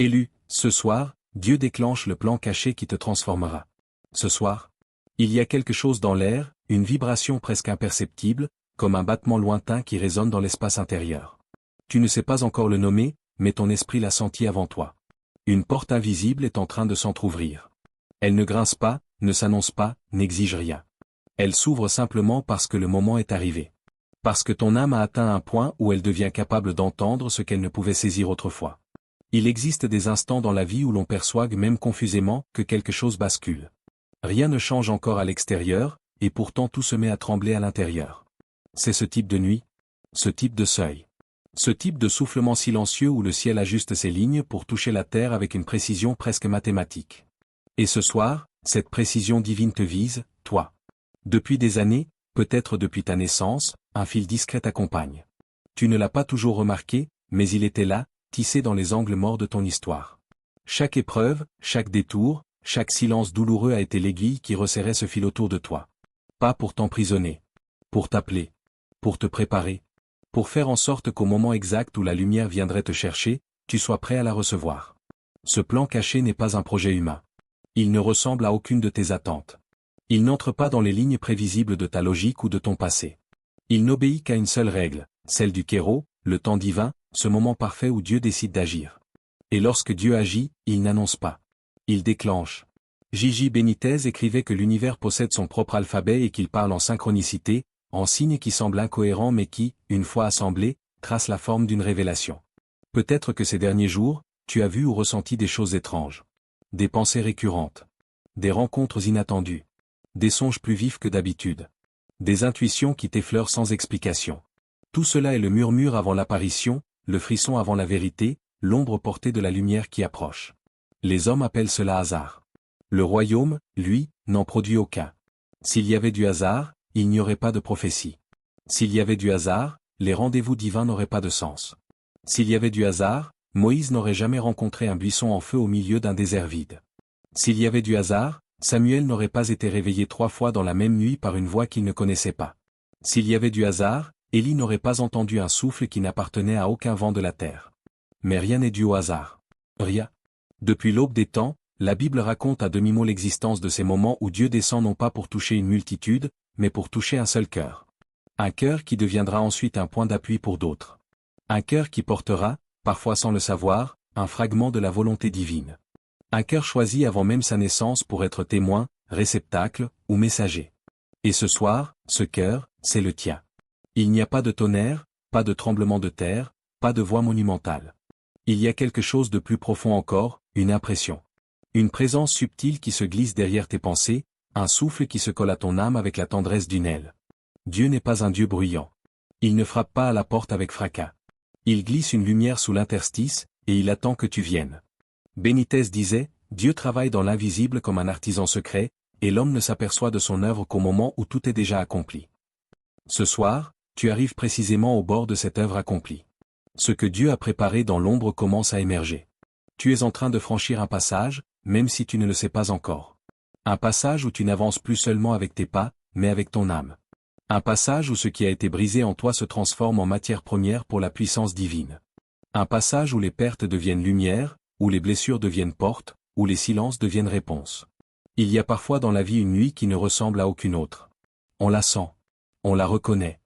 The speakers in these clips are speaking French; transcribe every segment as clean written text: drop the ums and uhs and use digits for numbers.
Élu, ce soir, Dieu déclenche le plan caché qui te transformera. Ce soir, il y a quelque chose dans l'air, une vibration presque imperceptible, comme un battement lointain qui résonne dans l'espace intérieur. Tu ne sais pas encore le nommer, mais ton esprit l'a senti avant toi. Une porte invisible est en train de s'entr'ouvrir. Elle ne grince pas, ne s'annonce pas, n'exige rien. Elle s'ouvre simplement parce que le moment est arrivé. Parce que ton âme a atteint un point où elle devient capable d'entendre ce qu'elle ne pouvait saisir autrefois. Il existe des instants dans la vie où l'on perçoit même confusément que quelque chose bascule. Rien ne change encore à l'extérieur, et pourtant tout se met à trembler à l'intérieur. C'est ce type de nuit, ce type de seuil. Ce type de soufflement silencieux où le ciel ajuste ses lignes pour toucher la terre avec une précision presque mathématique. Et ce soir, cette précision divine te vise, toi. Depuis des années, peut-être depuis ta naissance, un fil discret t'accompagne. Tu ne l'as pas toujours remarqué, mais il était là, tissé dans les angles morts de ton histoire. Chaque épreuve, chaque détour, chaque silence douloureux a été l'aiguille qui resserrait ce fil autour de toi. Pas pour t'emprisonner. Pour t'appeler. Pour te préparer. Pour faire en sorte qu'au moment exact où la lumière viendrait te chercher, tu sois prêt à la recevoir. Ce plan caché n'est pas un projet humain. Il ne ressemble à aucune de tes attentes. Il n'entre pas dans les lignes prévisibles de ta logique ou de ton passé. Il n'obéit qu'à une seule règle, celle du kéro, le temps divin, ce moment parfait où Dieu décide d'agir. Et lorsque Dieu agit, il n'annonce pas. Il déclenche. Gigi Benitez écrivait que l'univers possède son propre alphabet et qu'il parle en synchronicité, en signes qui semblent incohérents mais qui, une fois assemblés, tracent la forme d'une révélation. Peut-être que ces derniers jours, tu as vu ou ressenti des choses étranges. Des pensées récurrentes. Des rencontres inattendues. Des songes plus vifs que d'habitude. Des intuitions qui t'effleurent sans explication. Tout cela est le murmure avant l'apparition, le frisson avant la vérité, l'ombre portée de la lumière qui approche. Les hommes appellent cela hasard. Le royaume, lui, n'en produit aucun. S'il y avait du hasard, il n'y aurait pas de prophétie. S'il y avait du hasard, les rendez-vous divins n'auraient pas de sens. S'il y avait du hasard, Moïse n'aurait jamais rencontré un buisson en feu au milieu d'un désert vide. S'il y avait du hasard, Samuel n'aurait pas été réveillé 3 fois dans la même nuit par une voix qu'il ne connaissait pas. S'il y avait du hasard, Élie n'aurait pas entendu un souffle qui n'appartenait à aucun vent de la terre. Mais rien n'est dû au hasard. Rien. Depuis l'aube des temps, la Bible raconte à demi-mot l'existence de ces moments où Dieu descend non pas pour toucher une multitude, mais pour toucher un seul cœur. Un cœur qui deviendra ensuite un point d'appui pour d'autres. Un cœur qui portera, parfois sans le savoir, un fragment de la volonté divine. Un cœur choisi avant même sa naissance pour être témoin, réceptacle, ou messager. Et ce soir, ce cœur, c'est le tien. Il n'y a pas de tonnerre, pas de tremblement de terre, pas de voix monumentale. Il y a quelque chose de plus profond encore, une impression. Une présence subtile qui se glisse derrière tes pensées, un souffle qui se colle à ton âme avec la tendresse d'une aile. Dieu n'est pas un Dieu bruyant. Il ne frappe pas à la porte avec fracas. Il glisse une lumière sous l'interstice, et il attend que tu viennes. Benitez disait, Dieu travaille dans l'invisible comme un artisan secret, et l'homme ne s'aperçoit de son œuvre qu'au moment où tout est déjà accompli. Ce soir, tu arrives précisément au bord de cette œuvre accomplie. Ce que Dieu a préparé dans l'ombre commence à émerger. Tu es en train de franchir un passage, même si tu ne le sais pas encore. Un passage où tu n'avances plus seulement avec tes pas, mais avec ton âme. Un passage où ce qui a été brisé en toi se transforme en matière première pour la puissance divine. Un passage où les pertes deviennent lumière, où les blessures deviennent portes, où les silences deviennent réponses. Il y a parfois dans la vie une nuit qui ne ressemble à aucune autre. On la sent. On la reconnaît.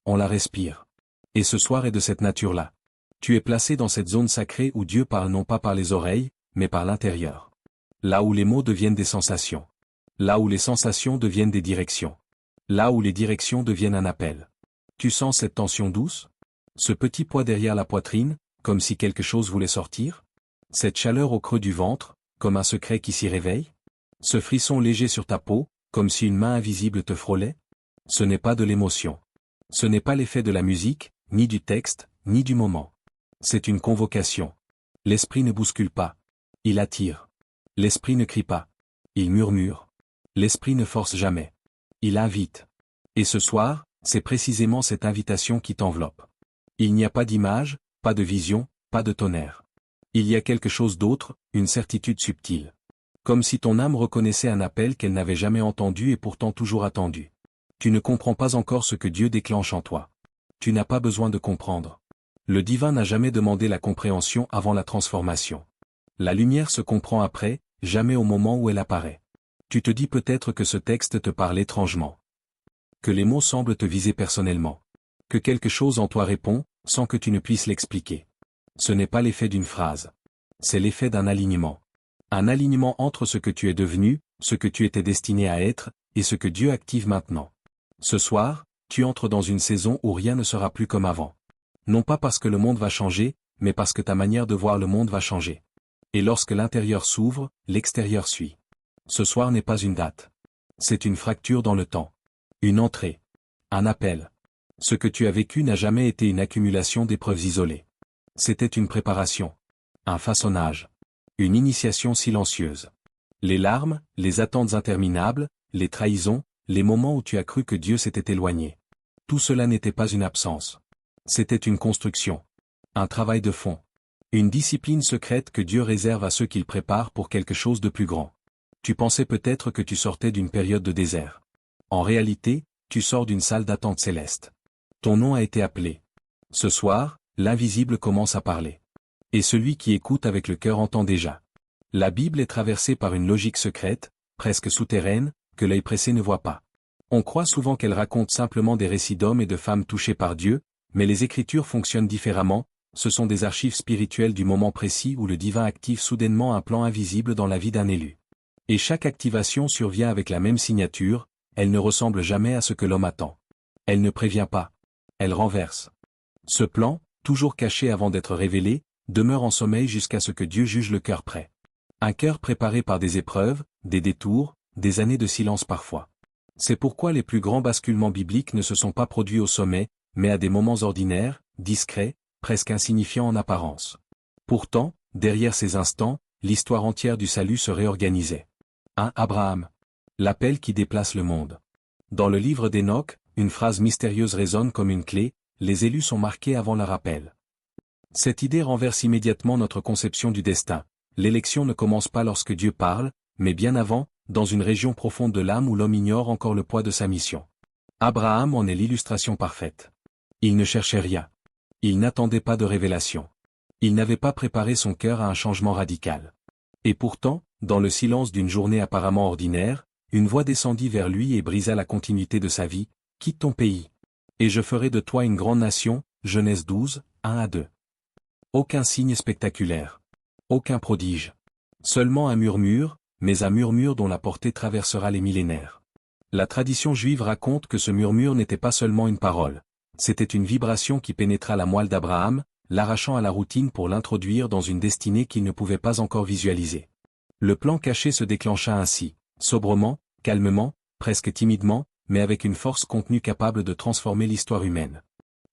On la respire. Et ce soir est de cette nature-là. Tu es placé dans cette zone sacrée où Dieu parle non pas par les oreilles, mais par l'intérieur. Là où les mots deviennent des sensations. Là où les sensations deviennent des directions. Là où les directions deviennent un appel. Tu sens cette tension douce? Ce petit poids derrière la poitrine, comme si quelque chose voulait sortir? Cette chaleur au creux du ventre, comme un secret qui s'y réveille? Ce frisson léger sur ta peau, comme si une main invisible te frôlait? Ce n'est pas de l'émotion. Ce n'est pas l'effet de la musique, ni du texte, ni du moment. C'est une convocation. L'esprit ne bouscule pas. Il attire. L'esprit ne crie pas. Il murmure. L'esprit ne force jamais. Il invite. Et ce soir, c'est précisément cette invitation qui t'enveloppe. Il n'y a pas d'image, pas de vision, pas de tonnerre. Il y a quelque chose d'autre, une certitude subtile. Comme si ton âme reconnaissait un appel qu'elle n'avait jamais entendu et pourtant toujours attendu. Tu ne comprends pas encore ce que Dieu déclenche en toi. Tu n'as pas besoin de comprendre. Le divin n'a jamais demandé la compréhension avant la transformation. La lumière se comprend après, jamais au moment où elle apparaît. Tu te dis peut-être que ce texte te parle étrangement. Que les mots semblent te viser personnellement. Que quelque chose en toi répond, sans que tu ne puisses l'expliquer. Ce n'est pas l'effet d'une phrase. C'est l'effet d'un alignement. Un alignement entre ce que tu es devenu, ce que tu étais destiné à être, et ce que Dieu active maintenant. Ce soir, tu entres dans une saison où rien ne sera plus comme avant. Non pas parce que le monde va changer, mais parce que ta manière de voir le monde va changer. Et lorsque l'intérieur s'ouvre, l'extérieur suit. Ce soir n'est pas une date. C'est une fracture dans le temps. Une entrée. Un appel. Ce que tu as vécu n'a jamais été une accumulation d'épreuves isolées. C'était une préparation. Un façonnage. Une initiation silencieuse. Les larmes, les attentes interminables, les trahisons, les moments où tu as cru que Dieu s'était éloigné. Tout cela n'était pas une absence. C'était une construction. Un travail de fond. Une discipline secrète que Dieu réserve à ceux qu'il prépare pour quelque chose de plus grand. Tu pensais peut-être que tu sortais d'une période de désert. En réalité, tu sors d'une salle d'attente céleste. Ton nom a été appelé. Ce soir, l'invisible commence à parler. Et celui qui écoute avec le cœur entend déjà. La Bible est traversée par une logique secrète, presque souterraine, que l'œil pressé ne voit pas. On croit souvent qu'elle raconte simplement des récits d'hommes et de femmes touchés par Dieu, mais les Écritures fonctionnent différemment, ce sont des archives spirituelles du moment précis où le divin active soudainement un plan invisible dans la vie d'un élu. Et chaque activation survient avec la même signature, elle ne ressemble jamais à ce que l'homme attend. Elle ne prévient pas. Elle renverse. Ce plan, toujours caché avant d'être révélé, demeure en sommeil jusqu'à ce que Dieu juge le cœur prêt. Un cœur préparé par des épreuves, des détours, des années de silence parfois. C'est pourquoi les plus grands basculements bibliques ne se sont pas produits au sommet, mais à des moments ordinaires, discrets, presque insignifiants en apparence. Pourtant, derrière ces instants, l'histoire entière du salut se réorganisait. 1 Abraham. L'appel qui déplace le monde. Dans le livre d'Enoch, une phrase mystérieuse résonne comme une clé, les élus sont marqués avant leur appel. Cette idée renverse immédiatement notre conception du destin. L'élection ne commence pas lorsque Dieu parle, mais bien avant, dans une région profonde de l'âme où l'homme ignore encore le poids de sa mission. Abraham en est l'illustration parfaite. Il ne cherchait rien. Il n'attendait pas de révélation. Il n'avait pas préparé son cœur à un changement radical. Et pourtant, dans le silence d'une journée apparemment ordinaire, une voix descendit vers lui et brisa la continuité de sa vie, « Quitte ton pays. Et je ferai de toi une grande nation » Genèse 12, 1-2. Aucun signe spectaculaire. Aucun prodige. Seulement un murmure, mais un murmure dont la portée traversera les millénaires. La tradition juive raconte que ce murmure n'était pas seulement une parole. C'était une vibration qui pénétra la moelle d'Abraham, l'arrachant à la routine pour l'introduire dans une destinée qu'il ne pouvait pas encore visualiser. Le plan caché se déclencha ainsi, sobrement, calmement, presque timidement, mais avec une force contenue capable de transformer l'histoire humaine.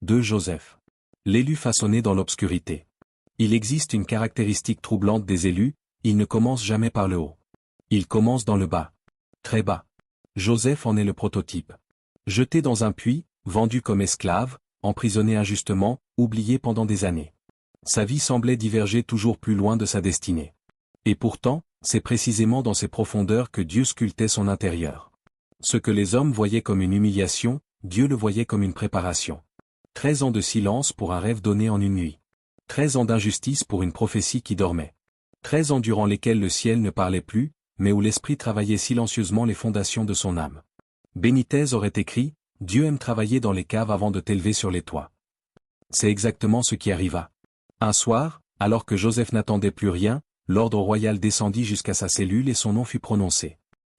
2 Joseph. L'élu façonné dans l'obscurité. Il existe une caractéristique troublante des élus, ils ne commencent jamais par le haut. Ils commencent dans le bas. Très bas. Joseph en est le prototype. Jeté dans un puits, vendu comme esclave, emprisonné injustement, oublié pendant des années. Sa vie semblait diverger toujours plus loin de sa destinée. Et pourtant, c'est précisément dans ces profondeurs que Dieu sculptait son intérieur. Ce que les hommes voyaient comme une humiliation, Dieu le voyait comme une préparation. 13 ans de silence pour un rêve donné en une nuit. 13 ans d'injustice pour une prophétie qui dormait. 13 ans durant lesquels le ciel ne parlait plus, mais où l'esprit travaillait silencieusement les fondations de son âme. Benitez aurait écrit, « Dieu aime travailler dans les caves avant de t'élever sur les toits. » C'est exactement ce qui arriva. Un soir, alors que Joseph n'attendait plus rien, l'ordre royal descendit jusqu'à sa cellule et son nom fut prononcé.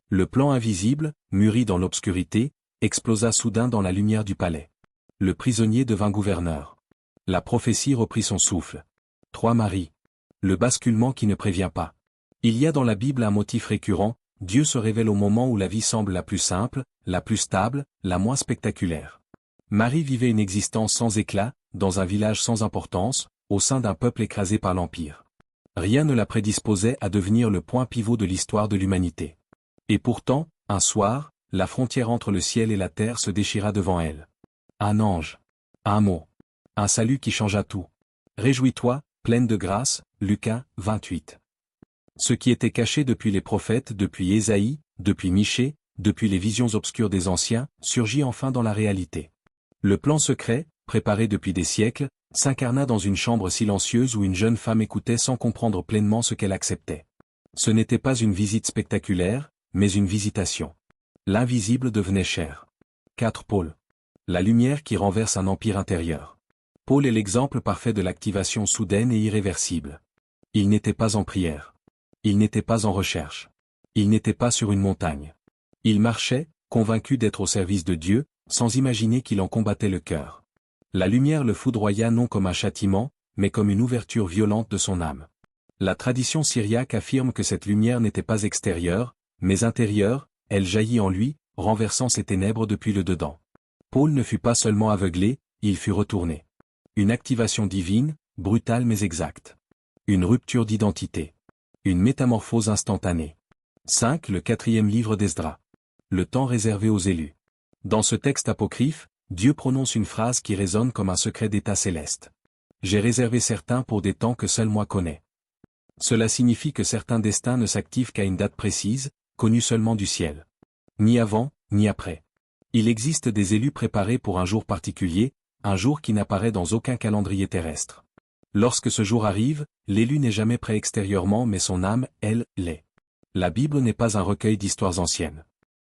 Le plan invisible, mûri dans l'obscurité, explosa soudain dans la lumière du palais. Le prisonnier devint gouverneur. La prophétie reprit son souffle. 3 Marie. Le basculement qui ne prévient pas. Il y a dans la Bible un motif récurrent, Dieu se révèle au moment où la vie semble la plus simple, la plus stable, la moins spectaculaire. Marie vivait une existence sans éclat, dans un village sans importance, au sein d'un peuple écrasé par l'Empire. Rien ne la prédisposait à devenir le point pivot de l'histoire de l'humanité. Et pourtant, un soir, la frontière entre le ciel et la terre se déchira devant elle. Un ange. Un mot. Un salut qui changea tout. Réjouis-toi, pleine de grâce, Lucas 28. Ce qui était caché depuis les prophètes, depuis Ésaïe, depuis Michée, depuis les visions obscures des anciens, surgit enfin dans la réalité. Le plan secret, préparé depuis des siècles, s'incarna dans une chambre silencieuse où une jeune femme écoutait sans comprendre pleinement ce qu'elle acceptait. Ce n'était pas une visite spectaculaire, mais une visitation. L'invisible devenait chair. 4 Paul. La lumière qui renverse un empire intérieur. Paul est l'exemple parfait de l'activation soudaine et irréversible. Il n'était pas en prière. Il n'était pas en recherche. Il n'était pas sur une montagne. Il marchait, convaincu d'être au service de Dieu, sans imaginer qu'il en combattait le cœur. La lumière le foudroya non comme un châtiment, mais comme une ouverture violente de son âme. La tradition syriaque affirme que cette lumière n'était pas extérieure, mais intérieure, elle jaillit en lui, renversant ses ténèbres depuis le dedans. Paul ne fut pas seulement aveuglé, il fut retourné. Une activation divine, brutale mais exacte. Une rupture d'identité. Une métamorphose instantanée. 5 Le 4e livre d'Esdras. Le temps réservé aux élus. Dans ce texte apocryphe, Dieu prononce une phrase qui résonne comme un secret d'état céleste. J'ai réservé certains pour des temps que seul moi connais. Cela signifie que certains destins ne s'activent qu'à une date précise, connue seulement du ciel. Ni avant, ni après. Il existe des élus préparés pour un jour particulier, un jour qui n'apparaît dans aucun calendrier terrestre. Lorsque ce jour arrive, l'élu n'est jamais prêt extérieurement mais son âme, elle, l'est. La Bible n'est pas un recueil d'histoires anciennes.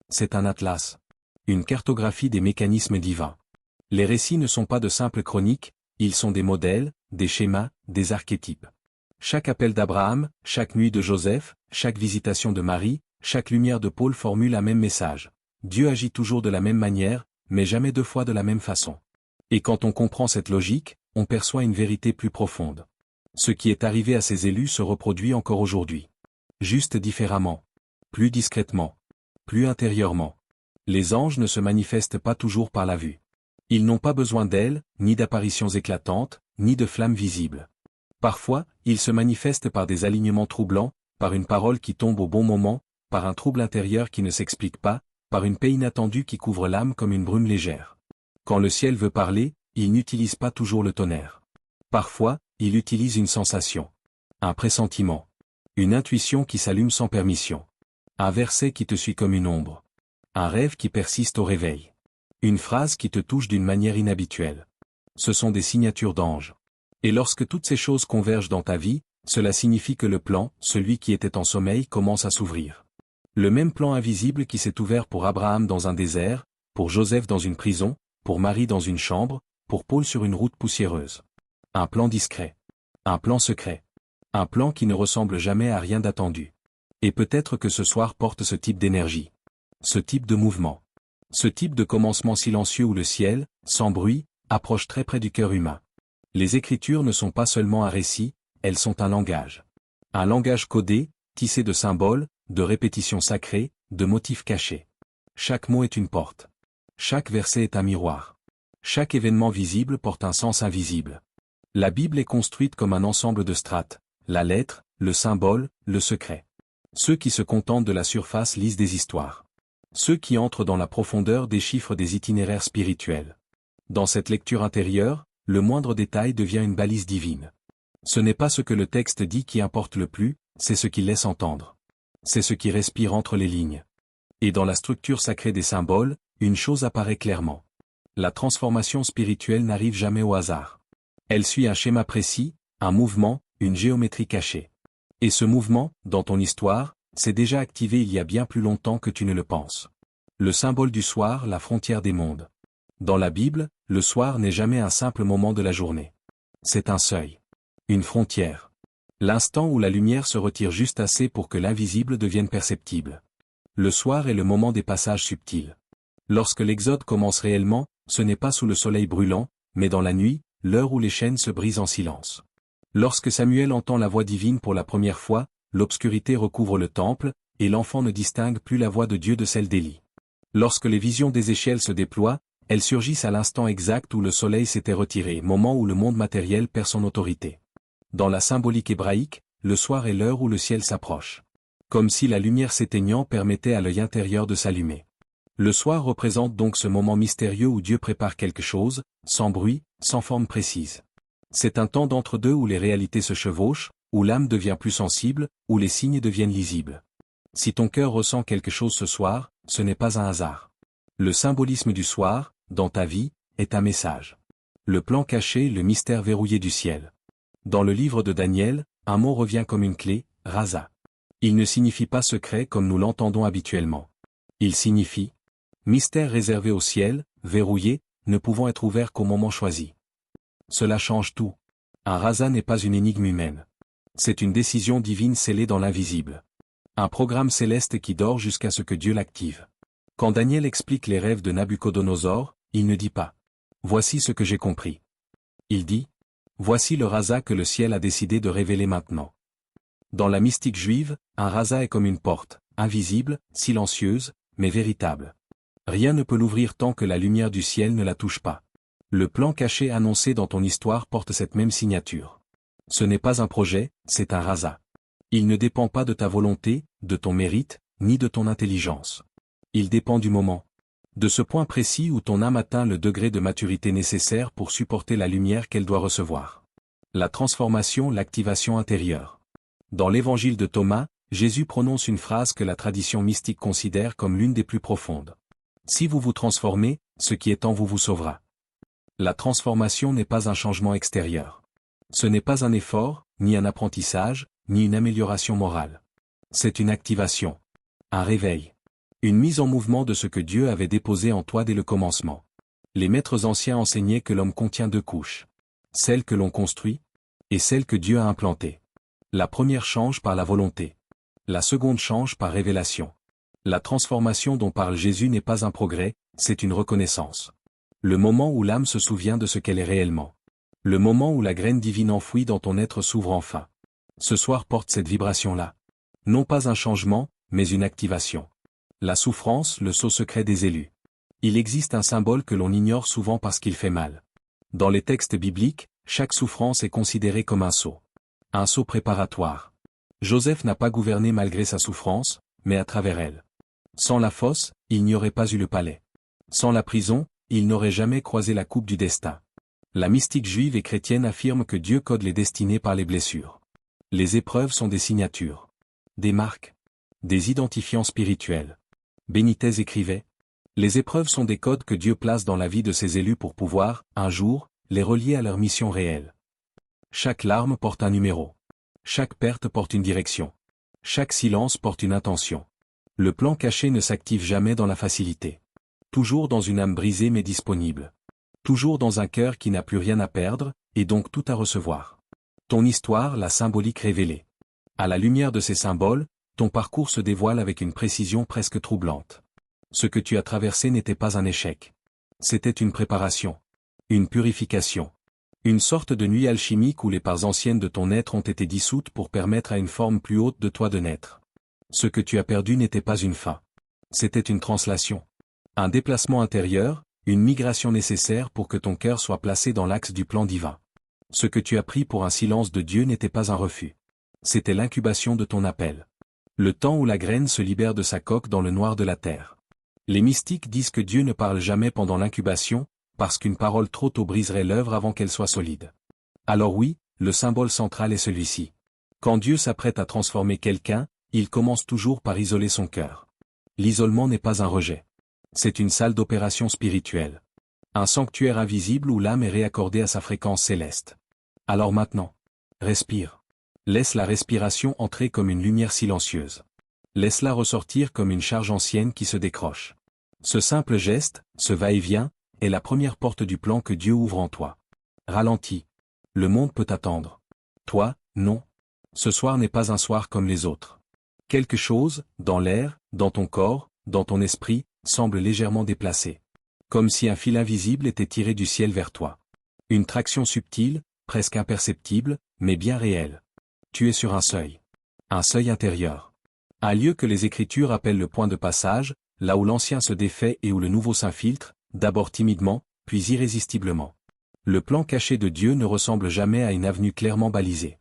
C'est un atlas. Une cartographie des mécanismes divins. Les récits ne sont pas de simples chroniques, ils sont des modèles, des schémas, des archétypes. Chaque appel d'Abraham, chaque nuit de Joseph, chaque visitation de Marie, chaque lumière de Paul formule un même message. Dieu agit toujours de la même manière, mais jamais 2 fois de la même façon. Et quand on comprend cette logique, on perçoit une vérité plus profonde. Ce qui est arrivé à ces élus se reproduit encore aujourd'hui. Juste différemment. Plus discrètement. Plus intérieurement. Les anges ne se manifestent pas toujours par la vue. Ils n'ont pas besoin d'ailes, ni d'apparitions éclatantes, ni de flammes visibles. Parfois, ils se manifestent par des alignements troublants, par une parole qui tombe au bon moment, par un trouble intérieur qui ne s'explique pas, par une paix inattendue qui couvre l'âme comme une brume légère. Quand le ciel veut parler, il n'utilise pas toujours le tonnerre. Parfois, il utilise une sensation. Un pressentiment. Une intuition qui s'allume sans permission. Un verset qui te suit comme une ombre. Un rêve qui persiste au réveil. Une phrase qui te touche d'une manière inhabituelle. Ce sont des signatures d'anges. Et lorsque toutes ces choses convergent dans ta vie, cela signifie que le plan, celui qui était en sommeil, commence à s'ouvrir. Le même plan invisible qui s'est ouvert pour Abraham dans un désert, pour Joseph dans une prison, pour Marie dans une chambre, pour Paul sur une route poussiéreuse. Un plan discret. Un plan secret. Un plan qui ne ressemble jamais à rien d'attendu. Et peut-être que ce soir porte ce type d'énergie. Ce type de mouvement. Ce type de commencement silencieux où le ciel, sans bruit, approche très près du cœur humain. Les Écritures ne sont pas seulement un récit, elles sont un langage. Un langage codé, tissé de symboles, de répétitions sacrées, de motifs cachés. Chaque mot est une porte. Chaque verset est un miroir. Chaque événement visible porte un sens invisible. La Bible est construite comme un ensemble de strates, la lettre, le symbole, le secret. Ceux qui se contentent de la surface lisent des histoires. Ceux qui entrent dans la profondeur déchiffrent des itinéraires spirituels. Dans cette lecture intérieure, le moindre détail devient une balise divine. Ce n'est pas ce que le texte dit qui importe le plus, c'est ce qu'il laisse entendre. C'est ce qui respire entre les lignes. Et dans la structure sacrée des symboles, une chose apparaît clairement. La transformation spirituelle n'arrive jamais au hasard. Elle suit un schéma précis, un mouvement, une géométrie cachée. Et ce mouvement, dans ton histoire, s'est déjà activé il y a bien plus longtemps que tu ne le penses. Le symbole du soir, la frontière des mondes. Dans la Bible, le soir n'est jamais un simple moment de la journée. C'est un seuil. Une frontière. L'instant où la lumière se retire juste assez pour que l'invisible devienne perceptible. Le soir est le moment des passages subtils. Lorsque l'Exode commence réellement, ce n'est pas sous le soleil brûlant, mais dans la nuit, l'heure où les chaînes se brisent en silence. Lorsque Samuel entend la voix divine pour la première fois, l'obscurité recouvre le temple, et l'enfant ne distingue plus la voix de Dieu de celle d'Élie. Lorsque les visions d'Ézéchiel se déploient, elles surgissent à l'instant exact où le soleil s'était retiré, moment où le monde matériel perd son autorité. Dans la symbolique hébraïque, le soir est l'heure où le ciel s'approche. Comme si la lumière s'éteignant permettait à l'œil intérieur de s'allumer. Le soir représente donc ce moment mystérieux où Dieu prépare quelque chose, sans bruit, sans forme précise. C'est un temps d'entre-deux où les réalités se chevauchent, où l'âme devient plus sensible, où les signes deviennent lisibles. Si ton cœur ressent quelque chose ce soir, ce n'est pas un hasard. Le symbolisme du soir, dans ta vie, est un message. Le plan caché, le mystère verrouillé du ciel. Dans le livre de Daniel, un mot revient comme une clé, raza. Il ne signifie pas secret comme nous l'entendons habituellement. Il signifie mystère réservé au ciel, verrouillé, ne pouvant être ouvert qu'au moment choisi. Cela change tout. Un raza n'est pas une énigme humaine. C'est une décision divine scellée dans l'invisible. Un programme céleste qui dort jusqu'à ce que Dieu l'active. Quand Daniel explique les rêves de Nabuchodonosor, il ne dit pas « Voici ce que j'ai compris ». Il dit « Voici le raza que le ciel a décidé de révéler maintenant ». Dans la mystique juive, un raza est comme une porte, invisible, silencieuse, mais véritable. Rien ne peut l'ouvrir tant que la lumière du ciel ne la touche pas. Le plan caché annoncé dans ton histoire porte cette même signature. Ce n'est pas un projet, c'est un raza. Il ne dépend pas de ta volonté, de ton mérite, ni de ton intelligence. Il dépend du moment. De ce point précis où ton âme atteint le degré de maturité nécessaire pour supporter la lumière qu'elle doit recevoir. La transformation, l'activation intérieure. Dans l'évangile de Thomas, Jésus prononce une phrase que la tradition mystique considère comme l'une des plus profondes. Si vous vous transformez, ce qui est en vous vous sauvera. La transformation n'est pas un changement extérieur. Ce n'est pas un effort, ni un apprentissage, ni une amélioration morale. C'est une activation. Un réveil. Une mise en mouvement de ce que Dieu avait déposé en toi dès le commencement. Les maîtres anciens enseignaient que l'homme contient deux couches. Celle que l'on construit, et celle que Dieu a implantée. La première change par la volonté. La seconde change par révélation. La transformation dont parle Jésus n'est pas un progrès, c'est une reconnaissance. Le moment où l'âme se souvient de ce qu'elle est réellement. Le moment où la graine divine enfouie dans ton être s'ouvre enfin. Ce soir porte cette vibration-là. Non pas un changement, mais une activation. La souffrance, le sceau secret des élus. Il existe un symbole que l'on ignore souvent parce qu'il fait mal. Dans les textes bibliques, chaque souffrance est considérée comme un sceau. Un sceau préparatoire. Joseph n'a pas gouverné malgré sa souffrance, mais à travers elle. Sans la fosse, il n'y aurait pas eu le palais. Sans la prison, il n'aurait jamais croisé la coupe du destin. La mystique juive et chrétienne affirme que Dieu code les destinées par les blessures. Les épreuves sont des signatures. Des marques. Des identifiants spirituels. Benitez écrivait « Les épreuves sont des codes que Dieu place dans la vie de ses élus pour pouvoir, un jour, les relier à leur mission réelle. Chaque larme porte un numéro. Chaque perte porte une direction. Chaque silence porte une intention. Le plan caché ne s'active jamais dans la facilité. Toujours dans une âme brisée mais disponible. Toujours dans un cœur qui n'a plus rien à perdre, et donc tout à recevoir. Ton histoire, la symbolique révélée. À la lumière de ces symboles, ton parcours se dévoile avec une précision presque troublante. Ce que tu as traversé n'était pas un échec. C'était une préparation. Une purification. Une sorte de nuit alchimique où les parts anciennes de ton être ont été dissoutes pour permettre à une forme plus haute de toi de naître. Ce que tu as perdu n'était pas une fin. C'était une translation. Un déplacement intérieur, une migration nécessaire pour que ton cœur soit placé dans l'axe du plan divin. Ce que tu as pris pour un silence de Dieu n'était pas un refus. C'était l'incubation de ton appel. Le temps où la graine se libère de sa coque dans le noir de la terre. Les mystiques disent que Dieu ne parle jamais pendant l'incubation, parce qu'une parole trop tôt briserait l'œuvre avant qu'elle soit solide. Alors oui, le symbole central est celui-ci. Quand Dieu s'apprête à transformer quelqu'un, il commence toujours par isoler son cœur. L'isolement n'est pas un rejet. C'est une salle d'opération spirituelle. Un sanctuaire invisible où l'âme est réaccordée à sa fréquence céleste. Alors maintenant, respire. Laisse la respiration entrer comme une lumière silencieuse. Laisse-la ressortir comme une charge ancienne qui se décroche. Ce simple geste, ce va-et-vient, est la première porte du plan que Dieu ouvre en toi. Ralentis. Le monde peut attendre. Toi, non. Ce soir n'est pas un soir comme les autres. Quelque chose, dans l'air, dans ton corps, dans ton esprit, semble légèrement déplacé. Comme si un fil invisible était tiré du ciel vers toi. Une traction subtile, presque imperceptible, mais bien réelle. Tu es sur un seuil. Un seuil intérieur. Un lieu que les Écritures appellent le point de passage, là où l'ancien se défait et où le nouveau s'infiltre, d'abord timidement, puis irrésistiblement. Le plan caché de Dieu ne ressemble jamais à une avenue clairement balisée.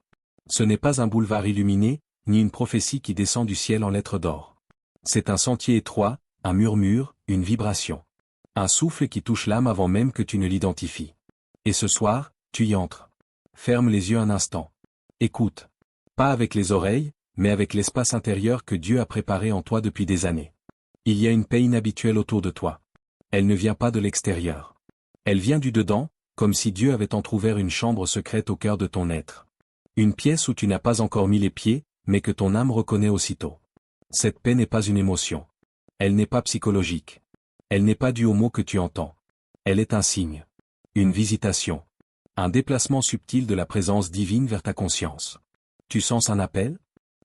Ce n'est pas un boulevard illuminé, ni une prophétie qui descend du ciel en lettres d'or. C'est un sentier étroit, un murmure, une vibration. Un souffle qui touche l'âme avant même que tu ne l'identifies. Et ce soir, tu y entres. Ferme les yeux un instant. Écoute. Pas avec les oreilles, mais avec l'espace intérieur que Dieu a préparé en toi depuis des années. Il y a une paix inhabituelle autour de toi. Elle ne vient pas de l'extérieur. Elle vient du dedans, comme si Dieu avait entrouvert une chambre secrète au cœur de ton être. Une pièce où tu n'as pas encore mis les pieds, mais que ton âme reconnaît aussitôt. Cette paix n'est pas une émotion. Elle n'est pas psychologique. Elle n'est pas due aux mots que tu entends. Elle est un signe. Une visitation. Un déplacement subtil de la présence divine vers ta conscience. Tu sens un appel?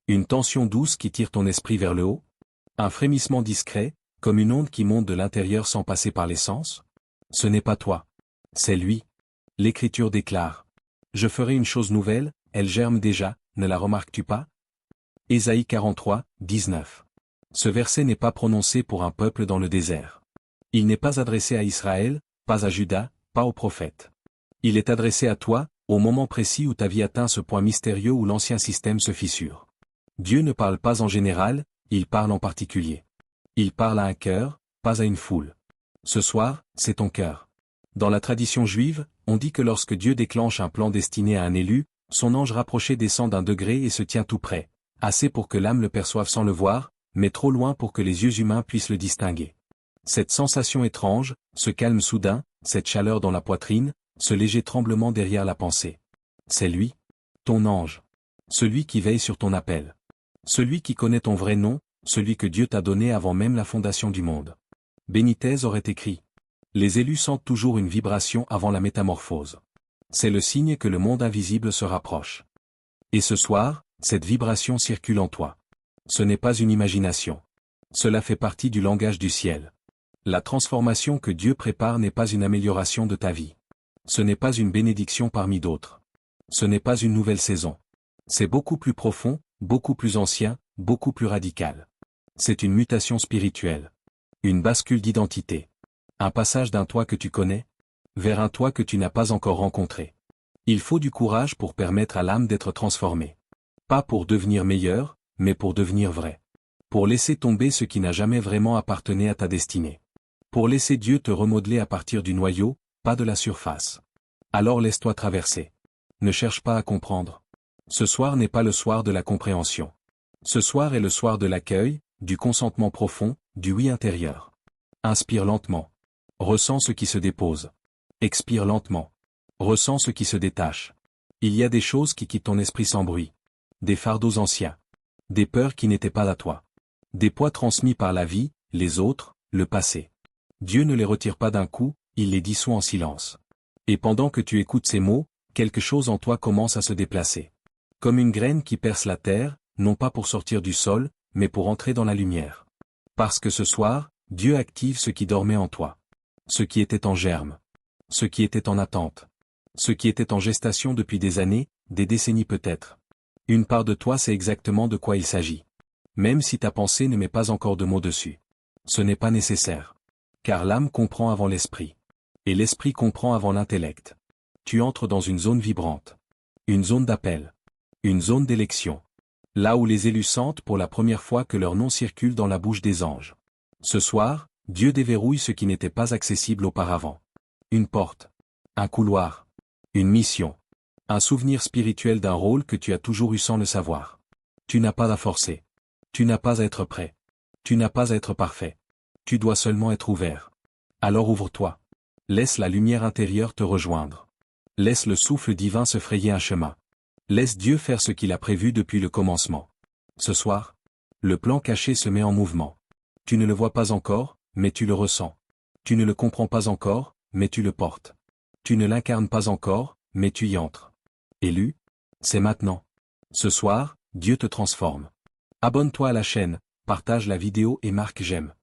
Une tension douce qui tire ton esprit vers le haut? Un frémissement discret, comme une onde qui monte de l'intérieur sans passer par les sens? Ce n'est pas toi. C'est lui. L'Écriture déclare. Je ferai une chose nouvelle, elle germe déjà, ne la remarques-tu pas? Ésaïe 43, 19. Ce verset n'est pas prononcé pour un peuple dans le désert. Il n'est pas adressé à Israël, pas à Juda, pas aux prophètes. Il est adressé à toi, au moment précis où ta vie atteint ce point mystérieux où l'ancien système se fissure. Dieu ne parle pas en général, il parle en particulier. Il parle à un cœur, pas à une foule. Ce soir, c'est ton cœur. Dans la tradition juive, on dit que lorsque Dieu déclenche un plan destiné à un élu, son ange rapproché descend d'un degré et se tient tout près, assez pour que l'âme le perçoive sans le voir, mais trop loin pour que les yeux humains puissent le distinguer. Cette sensation étrange, ce calme soudain, cette chaleur dans la poitrine, ce léger tremblement derrière la pensée. C'est lui, ton ange. Celui qui veille sur ton appel. Celui qui connaît ton vrai nom, celui que Dieu t'a donné avant même la fondation du monde. Benitez aurait écrit. Les élus sentent toujours une vibration avant la métamorphose. C'est le signe que le monde invisible se rapproche. Et ce soir, cette vibration circule en toi. Ce n'est pas une imagination. Cela fait partie du langage du ciel. La transformation que Dieu prépare n'est pas une amélioration de ta vie. Ce n'est pas une bénédiction parmi d'autres. Ce n'est pas une nouvelle saison. C'est beaucoup plus profond, beaucoup plus ancien, beaucoup plus radical. C'est une mutation spirituelle. Une bascule d'identité. Un passage d'un toi que tu connais, vers un toi que tu n'as pas encore rencontré. Il faut du courage pour permettre à l'âme d'être transformée. Pas pour devenir meilleur, mais pour devenir vrai. Pour laisser tomber ce qui n'a jamais vraiment appartenu à ta destinée. Pour laisser Dieu te remodeler à partir du noyau, pas de la surface. Alors laisse-toi traverser. Ne cherche pas à comprendre. Ce soir n'est pas le soir de la compréhension. Ce soir est le soir de l'accueil, du consentement profond, du oui intérieur. Inspire lentement. Ressens ce qui se dépose. Expire lentement. Ressens ce qui se détache. Il y a des choses qui quittent ton esprit sans bruit. Des fardeaux anciens. Des peurs qui n'étaient pas à toi. Des poids transmis par la vie, les autres, le passé. Dieu ne les retire pas d'un coup, il les dissout en silence. Et pendant que tu écoutes ces mots, quelque chose en toi commence à se déplacer. Comme une graine qui perce la terre, non pas pour sortir du sol, mais pour entrer dans la lumière. Parce que ce soir, Dieu active ce qui dormait en toi. Ce qui était en germe. Ce qui était en attente. Ce qui était en gestation depuis des années, des décennies peut-être. Une part de toi sait exactement de quoi il s'agit. Même si ta pensée ne met pas encore de mots dessus. Ce n'est pas nécessaire. Car l'âme comprend avant l'esprit. Et l'esprit comprend avant l'intellect. Tu entres dans une zone vibrante. Une zone d'appel. Une zone d'élection. Là où les élus sentent pour la première fois que leur nom circule dans la bouche des anges. Ce soir, Dieu déverrouille ce qui n'était pas accessible auparavant. Une porte. Un couloir. Une mission. Un souvenir spirituel d'un rôle que tu as toujours eu sans le savoir. Tu n'as pas à forcer. Tu n'as pas à être prêt. Tu n'as pas à être parfait. Tu dois seulement être ouvert. Alors ouvre-toi. Laisse la lumière intérieure te rejoindre. Laisse le souffle divin se frayer un chemin. Laisse Dieu faire ce qu'il a prévu depuis le commencement. Ce soir, le plan caché se met en mouvement. Tu ne le vois pas encore, mais tu le ressens. Tu ne le comprends pas encore, mais tu le portes. Tu ne l'incarnes pas encore, mais tu y entres. Élu, c'est maintenant. Ce soir, Dieu te transforme. Abonne-toi à la chaîne, partage la vidéo et marque j'aime.